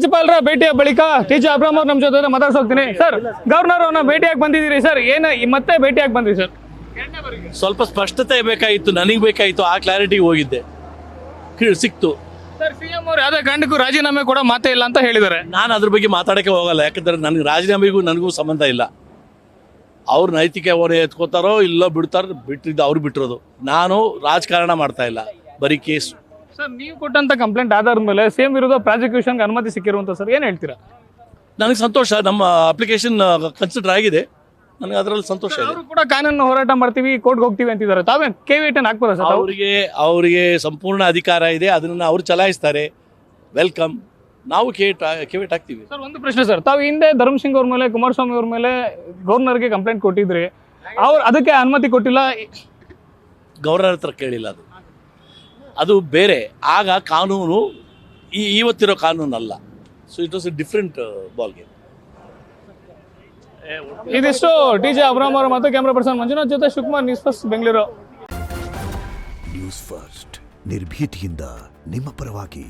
ರಾಜ್ಯಪಾಲರ ಭೇಟಿಯ ಬಳಿಕ ಟಿ.ಜೆ. ಅಬ್ರಾಮ್ ಅವರು ನಮ್ಮ ಜೊತೆ ಮಾತಾಡ್ಸೋಗ್ತೀನಿ. ಸರ್, ಗವರ್ನರ್ ಅವ್ರನ್ನ ಭೇಟಿಯಾಗಿ ಬಂದಿದ್ದೀರಿ ಸರ್, ಏನು ಮತ್ತೆ ಭೇಟಿಯಾಗಿ ಬಂದ್ರಿ ಸರ್? ಸ್ವಲ್ಪ ಸ್ಪಷ್ಟತೆ ಬೇಕಾಗಿತ್ತು, ನನಗೆ ಬೇಕಾಗಿತ್ತು, ಆ ಕ್ಲಾರಿಟಿಗೆ ಹೋಗಿದ್ದೆ, ಸಿಕ್ತು. ಸರ್, ಸಿಎಂ ಅವರು ಯಾವುದೇ ಕಾರಣಕ್ಕೂ ರಾಜೀನಾಮೆ ಕೂಡ ಮಾತೇ ಇಲ್ಲ ಅಂತ ಹೇಳಿದ್ದಾರೆ. ನಾನು ಅದ್ರ ಬಗ್ಗೆ ಮಾತಾಡೋಕ್ಕೆ ಹೋಗಲ್ಲ, ಯಾಕಂದ್ರೆ ನನಗೆ ರಾಜೀನಾಮೆಗೂ ನನಗೂ ಸಂಬಂಧ ಇಲ್ಲ. ಅವ್ರು ನೈತಿಕ ಹೊಣೆ ಎತ್ಕೋತಾರೋ ಇಲ್ಲ ಬಿಡ್ತಾರೋ, ಬಿಟ್ಟಿದ್ದು ಅವ್ರು ಬಿಟ್ಟಿರೋದು. ನಾನು ರಾಜಕಾರಣ ಮಾಡ್ತಾ ಇಲ್ಲ, ಬರೀ ಕೇಸು. ಸರ್, ನೀವು ಕೊಟ್ಟಂತ ಕಂಪ್ಲೇಂಟ್ ಆಧಾರದ ಮೇಲೆ ಸೇಮ್ ವಿರುದ್ಧ ಪ್ರಾಸಿಕ್ಯೂಷನ್ಗೆ ಅನುಮತಿ ಸಿಕ್ಕಿರುವಂತ ಸರ್, ಏನು ಹೇಳ್ತೀರಾ? ನನಗೆ ಸಂತೋಷ, ನಮ್ಮ ಅಪ್ಲಿಕೇಶನ್ ಕನ್ಸಿಡರ್ ಆಗಿದೆ, ನನಗೆ ಅದರಲ್ಲಿ ಸಂತೋಷ ಇದೆ. ಅವರು ಕೂಡ ಕಾನೂನು ಹೋರಾಟ ಮಾಡ್ತೀವಿ, ಕೋರ್ಟ್ಗೆ ಹೋಗ್ತೀವಿ ಅಂತಿದ್ದಾರೆ. ತಾವೇನು KV-10 ಹಾಕ್ಬೋದಾ ಸರ್? ಅವರಿಗೆ ಸಂಪೂರ್ಣ ಅಧಿಕಾರ ಇದೆ, ಅದನ್ನು ಅವ್ರು ಚಲಾಯಿಸ್ತಾರೆ. ವೆಲ್ಕಮ್. ನಾವು KV-10 ಹಾಕ್ತೀವಿ. ಸರ್, ಒಂದು ಪ್ರಶ್ನೆ ಸರ್, ತಾವು ಹಿಂದೆ ಧರ್ಮಸಿಂಗ್ ಅವ್ರ ಮೇಲೆ, ಕುಮಾರಸ್ವಾಮಿ ಅವ್ರ ಮೇಲೆ ಗವರ್ನರ್ಗೆ ಕಂಪ್ಲೇಂಟ್ ಕೊಟ್ಟಿದ್ರಿ, ಅವ್ರು ಅದಕ್ಕೆ ಅನುಮತಿ ಕೊಟ್ಟಿಲ್ಲ. ಗವರ್ನರ್ ಹತ್ರ ಕೇಳಿಲ್ಲ, ಅದು ಬೇರೆ. ಆಗ ಕಾನೂನು ಇವತ್ತಿರೋ ಕಾನೂನು ಅಲ್ಲ. So it was A different ball game. ಇದಿಷ್ಟು ಟಿ.ಜೆ. ಅಬ್ರಾಮ್ ಅವರು ಮತ್ತು ಕ್ಯಾಮ್ರಾ ಪರ್ಸನ್ ಮಂಜುನಾಥ್ ಜೊತೆ Shivakumar, news first, Bengaluru. News first ನಿರ್ಭೀತಿಯಿಂದ ನಿಮ್ಮ ಪರವಾಗಿ.